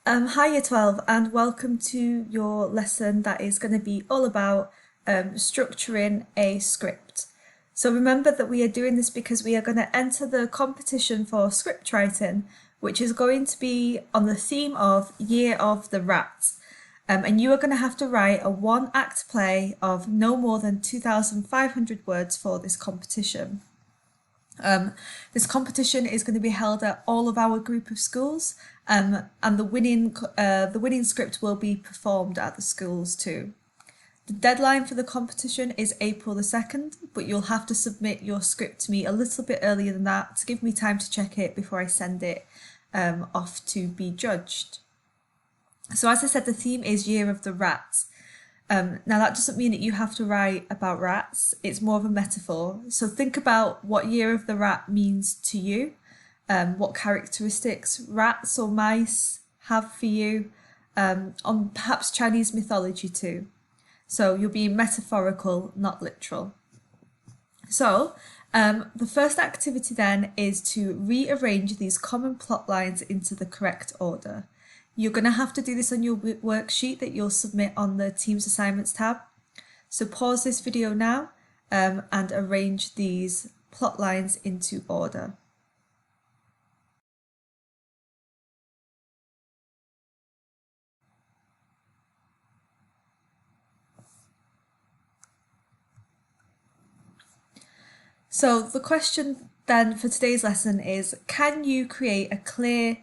Hi Year 12 and welcome to your lesson that is going to be all about structuring a script. So remember that we are doing this because we are going to enter the competition for script writing, which is going to be on the theme of Year of the Rat. And you are going to have to write a one-act play of no more than 2,500 words for this competition. This competition is going to be held at all of our group of schools, and the winning script will be performed at the schools too. The deadline for the competition is April the 2nd, but you'll have to submit your script to me a little bit earlier than that to give me time to check it before I send it off to be judged. So as I said, the theme is Year of the Rat. Now that doesn't mean that you have to write about rats, it's more of a metaphor. So think about what Year of the Rat means to you, what characteristics rats or mice have for you, on perhaps Chinese mythology too. So you'll be metaphorical, not literal. So the first activity then is to rearrange these common plot lines into the correct order. You're going to have to do this on your worksheet that you'll submit on the Teams Assignments tab. So pause this video now and arrange these plot lines into order. So the question then for today's lesson is, can you create a clear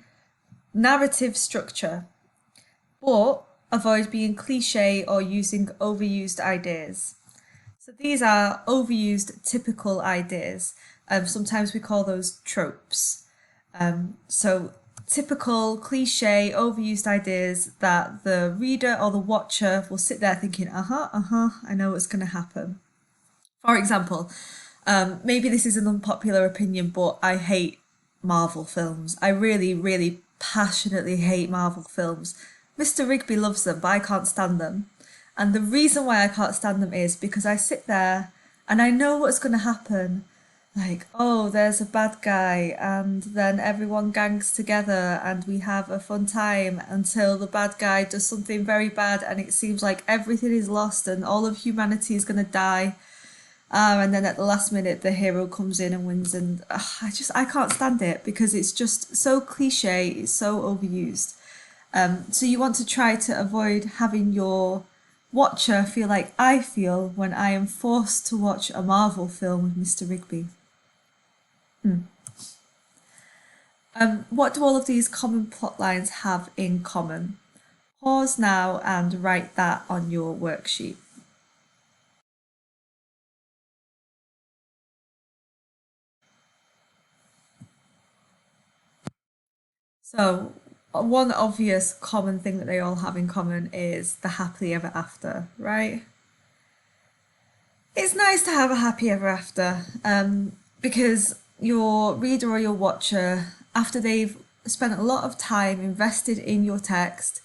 narrative structure, but avoid being cliche or using overused ideas? So these are overused typical ideas. Sometimes we call those tropes. So typical, cliche, overused ideas that the reader or the watcher will sit there thinking, I know what's going to happen. For example, maybe this is an unpopular opinion, but I hate Marvel films. I really passionately hate Marvel films. Mr. Rigby loves them, but I can't stand them. And the reason why I can't stand them is because I sit there and I know what's going to happen. Like, oh, there's a bad guy, and then everyone gangs together and we have a fun time until the bad guy does something very bad and it seems like everything is lost and all of humanity is going to die. And then at the last minute, the hero comes in and wins, and I can't stand it because it's just so cliche, it's so overused. So you want to try to avoid having your watcher feel like I feel when I am forced to watch a Marvel film with Mr. Rigby. What do all of these common plot lines have in common? Pause now and write that on your worksheet. So one obvious common thing that they all have in common is the happily ever after, right? It's nice to have a happy ever after, because your reader or your watcher, after they've spent a lot of time invested in your text,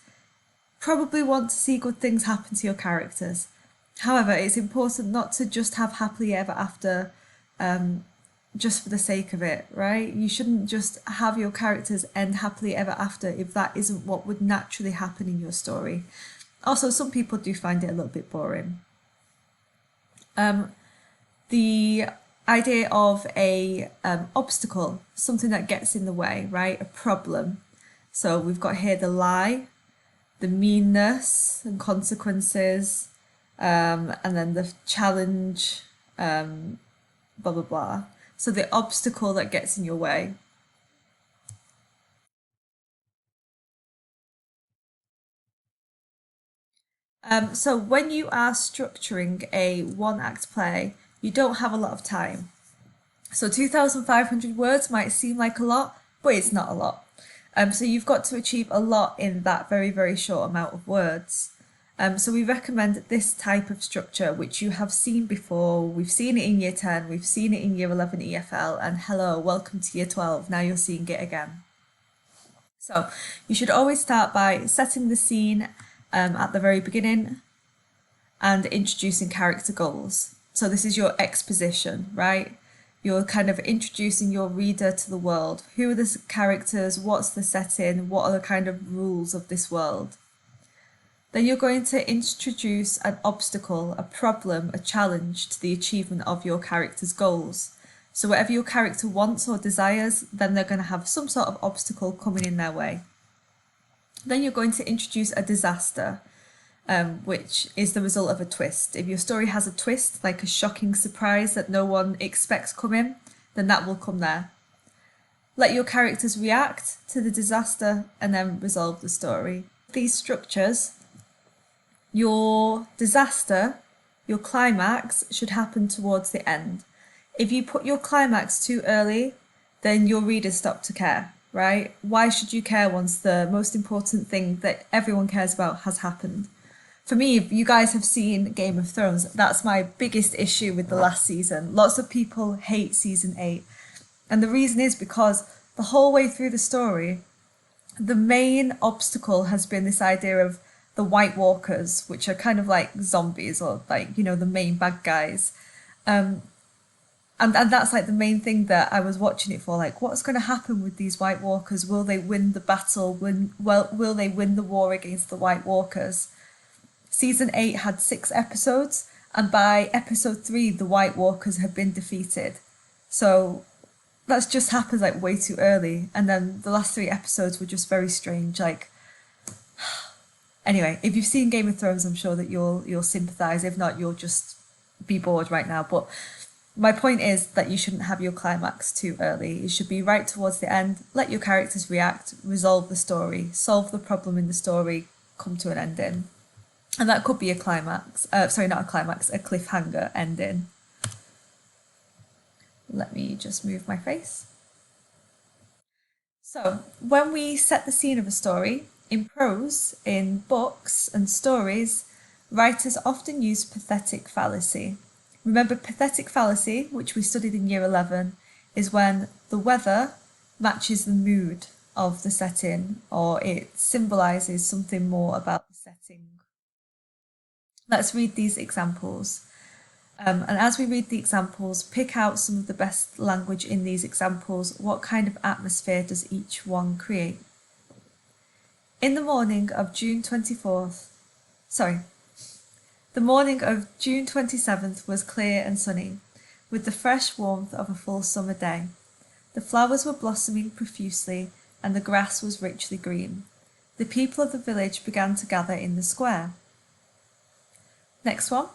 probably want to see good things happen to your characters. However, it's important not to just have happily ever after just for the sake of it, right? You shouldn't just have your characters end happily ever after if that isn't what would naturally happen in your story. Also, some people do find it a little bit boring. The idea of a obstacle, something that gets in the way, right? A problem. So we've got here the lie, the meanness and consequences, and then the challenge, blah, blah, blah. So the obstacle that gets in your way. So when you are structuring a one-act play, you don't have a lot of time. So 2,500 words might seem like a lot, but it's not a lot. So you've got to achieve a lot in that very short amount of words. So we recommend this type of structure, which you have seen before. We've seen it in Year 10, we've seen it in Year 11 EFL, and hello, welcome to Year 12. Now you're seeing it again. So you should always start by setting the scene at the very beginning and introducing character goals. So this is your exposition, right? You're kind of introducing your reader to the world. Who are the characters? What's the setting? What are the kind of rules of this world? Then you're going to introduce an obstacle, a problem, a challenge to the achievement of your character's goals. So whatever your character wants or desires, then they're going to have some sort of obstacle coming in their way. Then you're going to introduce a disaster, which is the result of a twist. If your story has a twist, like a shocking surprise that no one expects coming, then that will come there. Let your characters react to the disaster and then resolve the story. These structures, your disaster, your climax should happen towards the end. If you put your climax too early, then your readers stop to care, right? Why should you care once the most important thing that everyone cares about has happened? For me, if you guys have seen Game of Thrones, that's my biggest issue with the last season. Lots of people hate season 8. And the reason is because the whole way through the story, the main obstacle has been this idea of the White Walkers, which are kind of like zombies or like, the main bad guys. And that's like the main thing that I was watching it for. Like, what's going to happen with these White Walkers? Will they win the battle? Will they win the war against the White Walkers? Season 8 had 6 episodes, and by episode 3, the White Walkers have been defeated. So that's just happened like way too early. And then the last 3 episodes were just very strange. Like, anyway, if you've seen Game of Thrones, I'm sure that you'll sympathise. If not, you'll just be bored right now. But my point is that you shouldn't have your climax too early. It should be right towards the end. Let your characters react, resolve the story, solve the problem in the story, come to an ending. And that could be a climax. Sorry, not a climax, a cliffhanger ending. Let me just move my face. So, when we set the scene of a story, in prose, in books and stories, writers often use pathetic fallacy. Remember, pathetic fallacy, which we studied in year 11, is when the weather matches the mood of the setting, or it symbolises something more about the setting. Let's read these examples. And as we read the examples, pick out some of the best language in these examples. What kind of atmosphere does each one create? The morning of June 27th was clear and sunny, with the fresh warmth of a full summer day. The flowers were blossoming profusely, and the grass was richly green. The people of the village began to gather in the square. Next one.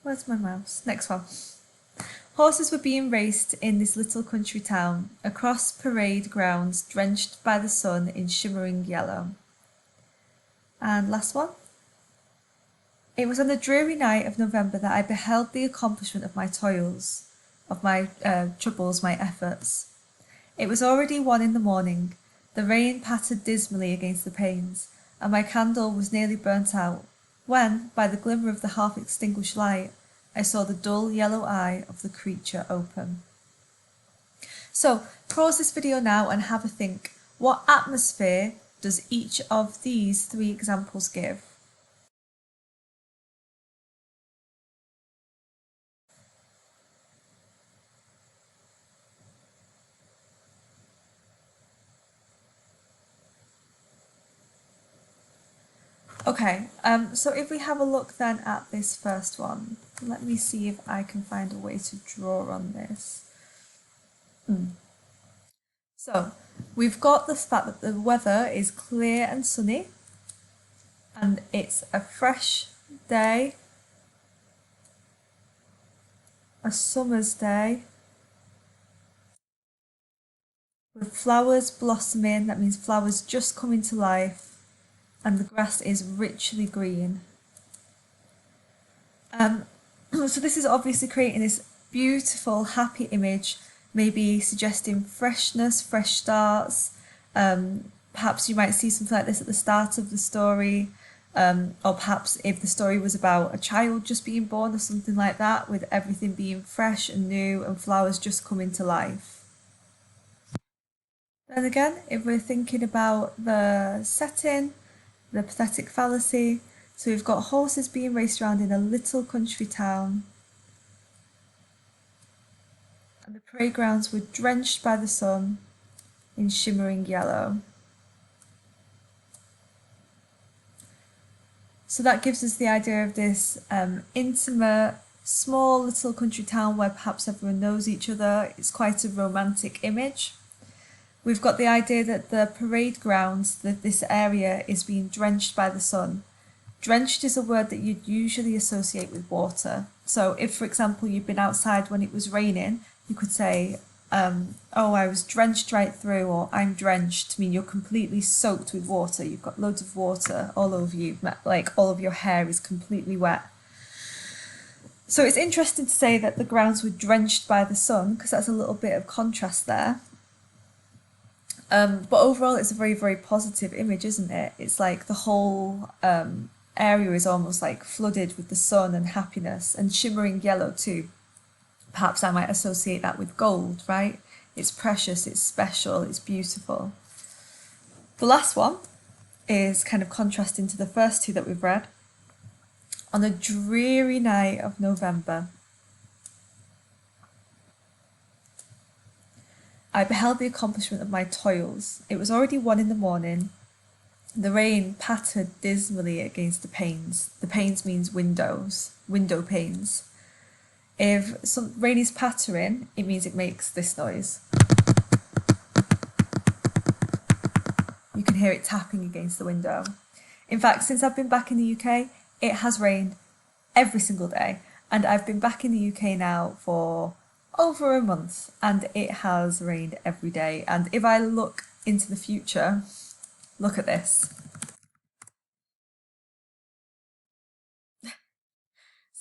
Where's my mouse? Next one. Horses were being raced in this little country town, across parade grounds drenched by the sun in shimmering yellow. And last one. It was on a dreary night of November that I beheld the accomplishment of my toils, of my troubles, my efforts. It was already 1 in the morning. The rain pattered dismally against the panes, and my candle was nearly burnt out, when, by the glimmer of the half-extinguished light, I saw the dull yellow eye of the creature open. So, pause this video now and have a think. What atmosphere does each of these 3 examples give? Okay, so if we have a look then at this first one, let me see if I can find a way to draw on this. So, we've got the fact that the weather is clear and sunny, and it's a fresh day, a summer's day, with flowers blossoming. That means flowers just coming to life, and the grass is richly green. So this is obviously creating this beautiful, happy image, maybe suggesting freshness, fresh starts. Perhaps you might see something like this at the start of the story, or perhaps if the story was about a child just being born or something like that, with everything being fresh and new and flowers just coming to life. Then again, if we're thinking about the setting, the pathetic fallacy, so we've got horses being raced around in a little country town. And the parade grounds were drenched by the sun in shimmering yellow. So that gives us the idea of this intimate, small little country town where perhaps everyone knows each other. It's quite a romantic image. We've got the idea that the parade grounds, that this area is being drenched by the sun. Drenched is a word that you'd usually associate with water. So if, for example, you've been outside when it was raining, you could say, oh, I was drenched right through, or I'm drenched to mean you're completely soaked with water. You've got loads of water all over you, like all of your hair is completely wet. So it's interesting to say that the grounds were drenched by the sun, because that's a little bit of contrast there. But overall, it's a very, very positive image, isn't it? It's like the whole area is almost like flooded with the sun and happiness, and shimmering yellow too. Perhaps I might associate that with gold, right? It's precious, it's special, it's beautiful. The last one is kind of contrasting to the first two that we've read. On a dreary night of November, I beheld the accomplishment of my toils. It was already 1 in the morning. The rain pattered dismally against the panes. The panes means windows, window panes. If some rain is pattering, it means it makes this noise. You can hear it tapping against the window. In fact, since I've been back in the UK, it has rained every single day. And I've been back in the UK now for over a month, and it has rained every day. And if I look into the future, look at this.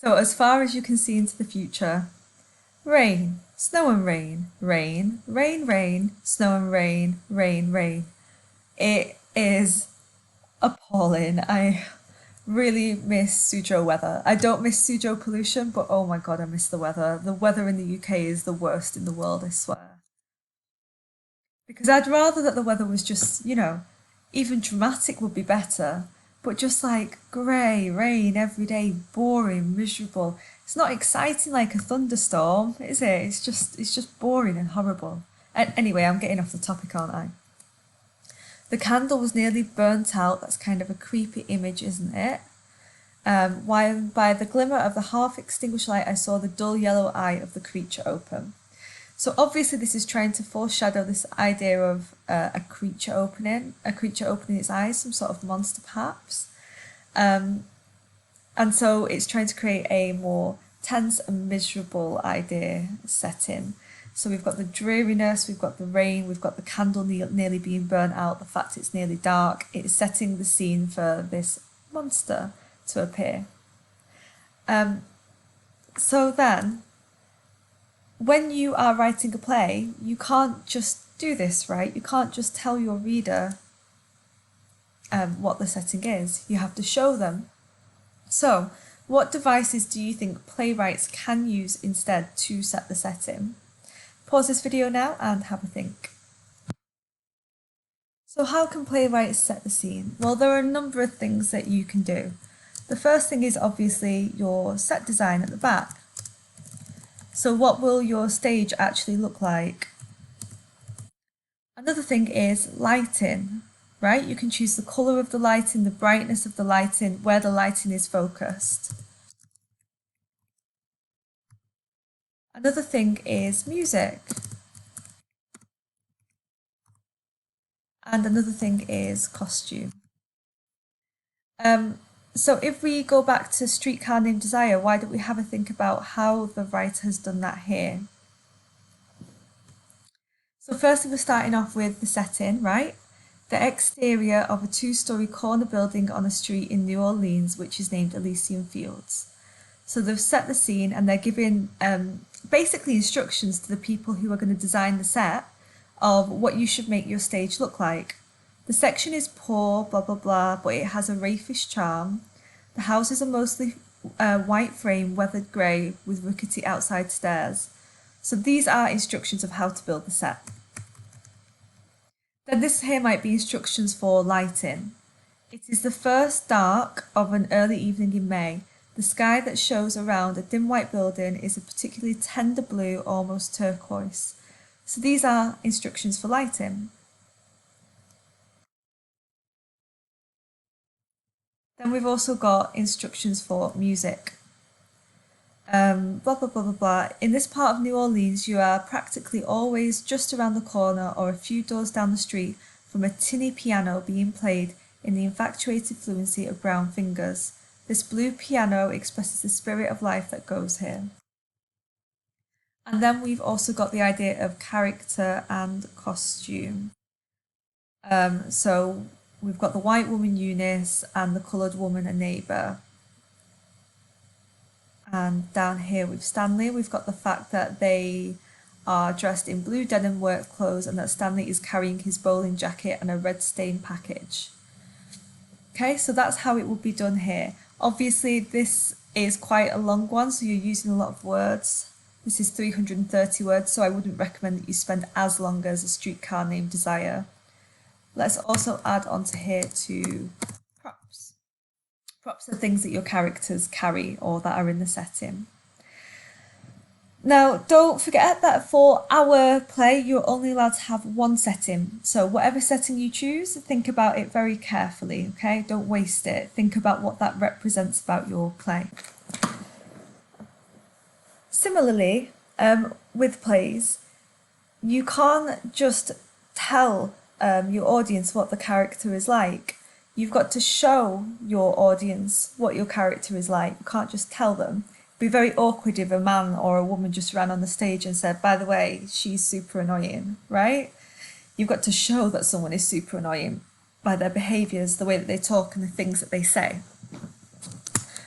So as far as you can see into the future, rain, snow and rain, rain, rain, rain, snow and rain, rain, rain. It is appalling. I really miss Suzhou weather. I don't miss Suzhou pollution, but oh my god, I miss the weather. The weather in the UK is the worst in the world, I swear. Because I'd rather that the weather was just, even dramatic would be better. But just like grey, rain every day, boring, miserable. It's not exciting like a thunderstorm, is it? It's just boring and horrible. And anyway, I'm getting off the topic, aren't I? The candle was nearly burnt out. That's kind of a creepy image, isn't it? While by the glimmer of the half-extinguished light, I saw the dull yellow eye of the creature open. So obviously this is trying to foreshadow this idea of a creature opening its eyes, some sort of monster perhaps. And so it's trying to create a more tense and miserable idea setting. So we've got the dreariness, we've got the rain, we've got the candle nearly being burnt out, the fact it's nearly dark. It's setting the scene for this monster to appear. So then, when you are writing a play, you can't just do this, right? You can't just tell your reader what the setting is. You have to show them. So, what devices do you think playwrights can use instead to set the setting? Pause this video now and have a think. So how can playwrights set the scene? Well, there are a number of things that you can do. The first thing is obviously your set design at the back. So what will your stage actually look like? Another thing is lighting, right? You can choose the colour of the lighting, the brightness of the lighting, where the lighting is focused. Another thing is music. And another thing is costume. So if we go back to Streetcar Named Desire, why don't we have a think about how the writer has done that here? So firstly, we're starting off with the setting, right? The exterior of a 2-story corner building on a street in New Orleans, which is named Elysian Fields. So they've set the scene and they're giving basically instructions to the people who are going to design the set of what you should make your stage look like. The section is poor, blah, blah, blah, but it has a raffish charm. The houses are mostly white frame, weathered grey, with rickety outside stairs. So these are instructions of how to build the set. Then this here might be instructions for lighting. It is the first dark of an early evening in May. The sky that shows around a dim white building is a particularly tender blue, almost turquoise. So these are instructions for lighting. Then we've also got instructions for music. Blah, blah, blah, blah, blah. In this part of New Orleans, you are practically always just around the corner or a few doors down the street from a tinny piano being played in the infatuated fluency of brown fingers. This blue piano expresses the spirit of life that goes here. And then we've also got the idea of character and costume. So we've got the white woman Eunice and the coloured woman a neighbour. And down here with Stanley, we've got the fact that they are dressed in blue denim work clothes and that Stanley is carrying his bowling jacket and a red stain package. Okay, so that's how it would be done here. Obviously, this is quite a long one, so you're using a lot of words. This is 330 words, so I wouldn't recommend that you spend as long as A Streetcar Named Desire. Let's also add onto here to props. Props are things that your characters carry or that are in the setting. Now, don't forget that for our play, you're only allowed to have one setting. So whatever setting you choose, think about it very carefully, okay? Don't waste it. Think about what that represents about your play. Similarly, with plays, you can't just tell your audience what the character is like. You've got to show your audience what your character is like. You can't just tell them. It'd be very awkward if a man or a woman just ran on the stage and said, by the way, she's super annoying, right? You've got to show that someone is super annoying by their behaviours, the way that they talk and the things that they say.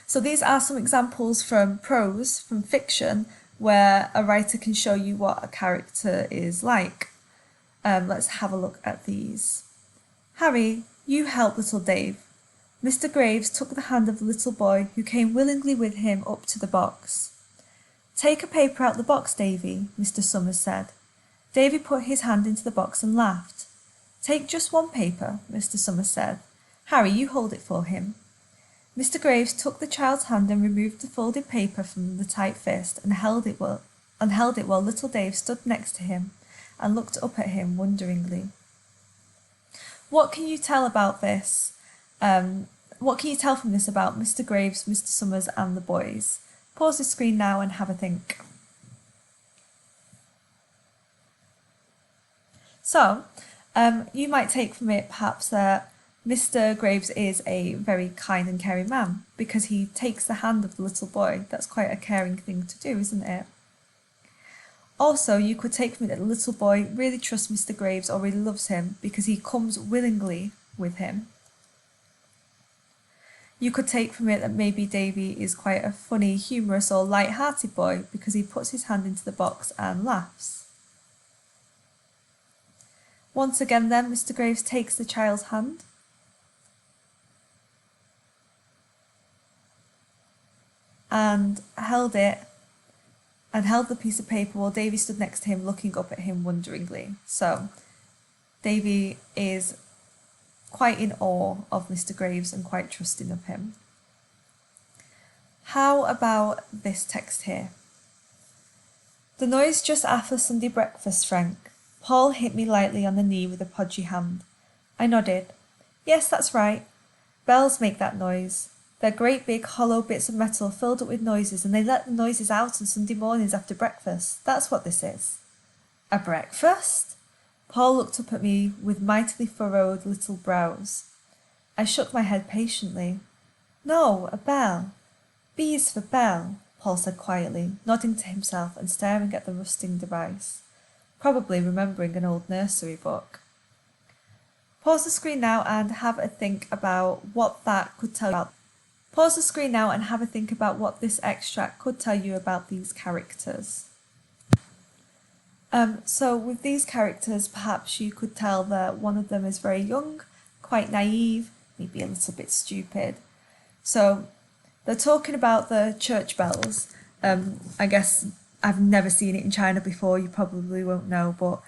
So these are some examples from prose, from fiction, where a writer can show you what a character is like. Let's have a look at these. Harry, you help little Dave. Mr. Graves took the hand of the little boy who came willingly with him up to the box. Take a paper out the box, Davy, Mr. Summers said. Davy put his hand into the box and laughed. Take just one paper, Mr. Summers said. Harry, you hold it for him. Mr. Graves took the child's hand and removed the folded paper from the tight fist and held it while little Dave stood next to him and looked up at him wonderingly. What can you tell about this? What can you tell from this about Mr. Graves, Mr. Summers and the boys? Pause the screen now and have a think. So, you might take from it perhaps that Mr. Graves is a very kind and caring man because he takes the hand of the little boy. That's quite a caring thing to do, isn't it? Also, you could take from it that the little boy really trusts Mr. Graves or really loves him because he comes willingly with him. You could take from it that maybe Davy is quite a funny, humorous or light-hearted boy because he puts his hand into the box and laughs. Once again then, Mr. Graves takes the child's hand and held the piece of paper while Davy stood next to him looking up at him wonderingly. So Davy is quite in awe of Mr. Graves and quite trusting of him. How about this text here? The noise just after Sunday breakfast, Frank. Paul hit me lightly on the knee with a podgy hand. I nodded. Yes, that's right. Bells make that noise. They're great big hollow bits of metal filled up with noises, and they let the noises out on Sunday mornings after breakfast. That's what this is. A breakfast? Paul looked up at me with mightily furrowed little brows. I shook my head patiently. No, a bell. B is for bell, Paul said quietly, nodding to himself and staring at the rusting device, probably remembering an old nursery book. Pause the screen now and have a think about what that could tell you about. Pause the screen now and have a think about what this extract could tell you about these characters. So with these characters, perhaps you could tell that one of them is very young, quite naive, maybe a little bit stupid. So they're talking about the church bells. I guess I've never seen it in China before, you probably won't know, but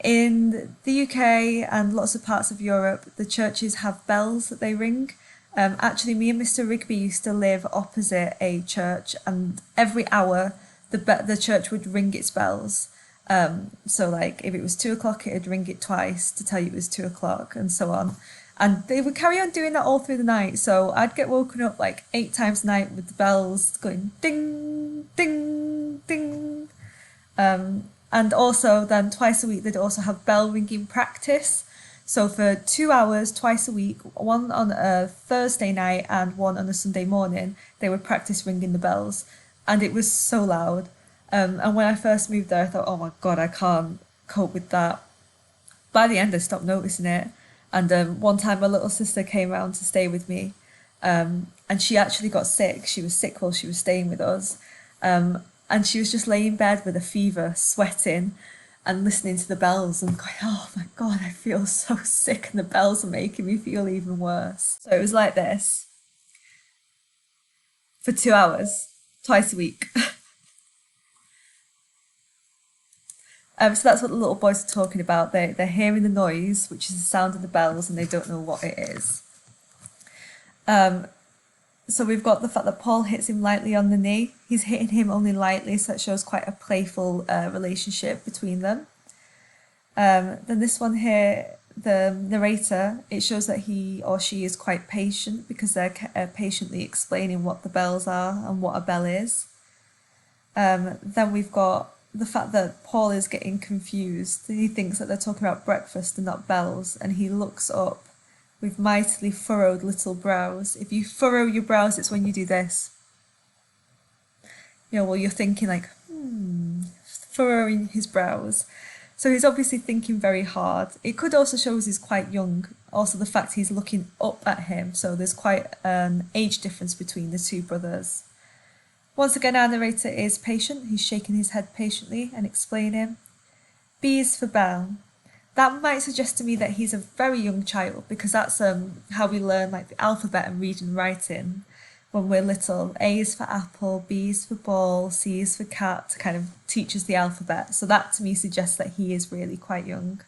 in the UK and lots of parts of Europe, the churches have bells that they ring. Actually, me and Mr. Rigby used to live opposite a church, and every hour the church would ring its bells. So like if it was 2 o'clock, it'd ring it twice to tell you it was 2 o'clock, and so on. And they would carry on doing that all through the night. So I'd get woken up like 8 times a night with the bells going ding, ding, ding. And also then twice a week they'd also have bell ringing practice. So for 2 hours twice a week, one on a Thursday night and one on a Sunday morning, they would practice ringing the bells. And it was so loud. And when I first moved there, I thought, oh my God, I can't cope with that. By the end, I stopped noticing it. And one time my little sister came around to stay with me. And she actually got sick. She was sick while she was staying with us. And she was just laying in bed with a fever, sweating and listening to the bells and going, oh my God, I feel so sick and the bells are making me feel even worse. So it was like this for 2 hours, twice a week. So that's what the little boys are talking about. They're hearing the noise, which is the sound of the bells, and they don't know what it is. So we've got the fact that Paul hits him lightly on the knee. He's hitting him only lightly, so that shows quite a playful relationship between them. Then this one here, the narrator, it shows that he or she is quite patient because they're patiently explaining what the bells are and what a bell is. Then we've got the fact that Paul is getting confused. He thinks that they're talking about breakfast and not bells, and he looks up with mightily furrowed little brows. If you furrow your brows, it's when you do this. Well, you're thinking like, furrowing his brows. So he's obviously thinking very hard. It could also show us he's quite young. Also the fact he's looking up at him. So there's quite an age difference between the two brothers. Once again, our narrator is patient. He's shaking his head patiently and explaining. B is for bell. That might suggest to me that he's a very young child, because that's how we learn like the alphabet and reading and writing when we're little. A is for apple, B is for ball, C is for cat, kind of teaches the alphabet. So that to me suggests that he is really quite young.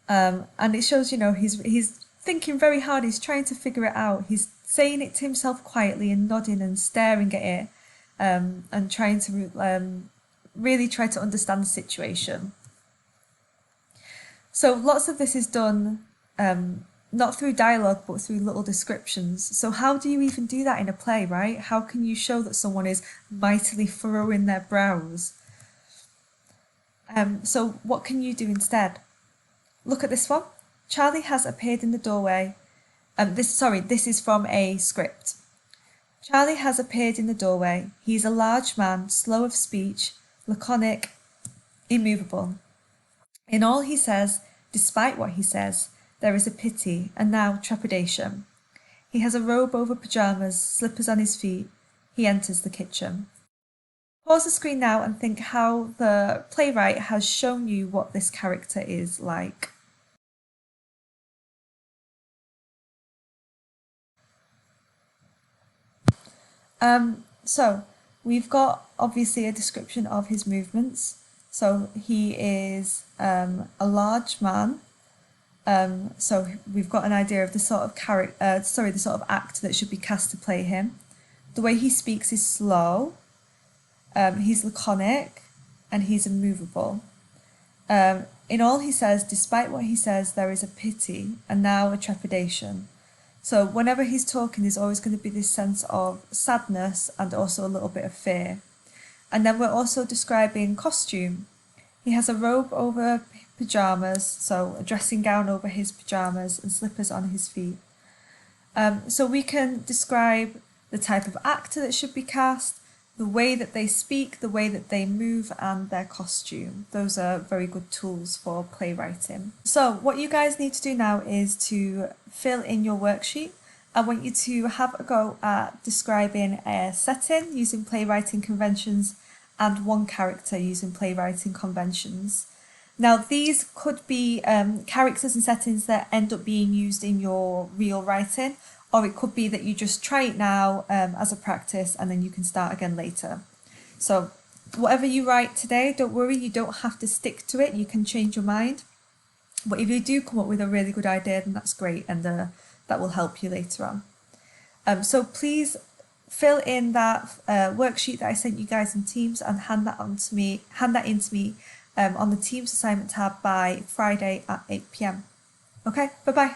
And it shows, he's thinking very hard. He's trying to figure it out. He's saying it to himself quietly and nodding and staring at it, and trying to really try to understand the situation. So lots of this is done not through dialogue, but through little descriptions. So how do you even do that in a play, right? How can you show that someone is mightily furrowing their brows? So what can you do instead? Look at this one. Charlie has appeared in the doorway. This is from a script. Charlie has appeared in the doorway. He's a large man, slow of speech, laconic, immovable. In all he says, despite what he says, there is a pity and now trepidation. He has a robe over pyjamas, slippers on his feet. He enters the kitchen. Pause the screen now and think how the playwright has shown you what this character is like. So we've got obviously a description of his movements. So he is a large man. So we've got an idea of the sort of the sort of act that should be cast to play him. The way he speaks is slow. He's laconic, and he's immovable. In all he says, despite what he says, there is a pity and now a trepidation. So whenever he's talking, there's always going to be this sense of sadness and also a little bit of fear. And then we're also describing costume. He has a robe over pyjamas, so a dressing gown over his pyjamas and slippers on his feet. So we can describe the type of actor that should be cast, the way that they speak, the way that they move, and their costume. Those are very good tools for playwriting. So what you guys need to do now is to fill in your worksheet. I want you to have a go at describing a setting using playwriting conventions and one character using playwriting conventions. Now these could be characters and settings that end up being used in your real writing, or it could be that you just try it now as a practice and then you can start again later. So whatever you write today, don't worry, you don't have to stick to it, you can change your mind. But if you do come up with a really good idea, then that's great, and that will help you later on. So please fill in that worksheet that I sent you guys in Teams and hand that in to me on the Teams assignment tab by Friday at 8 p.m. Okay, bye-bye.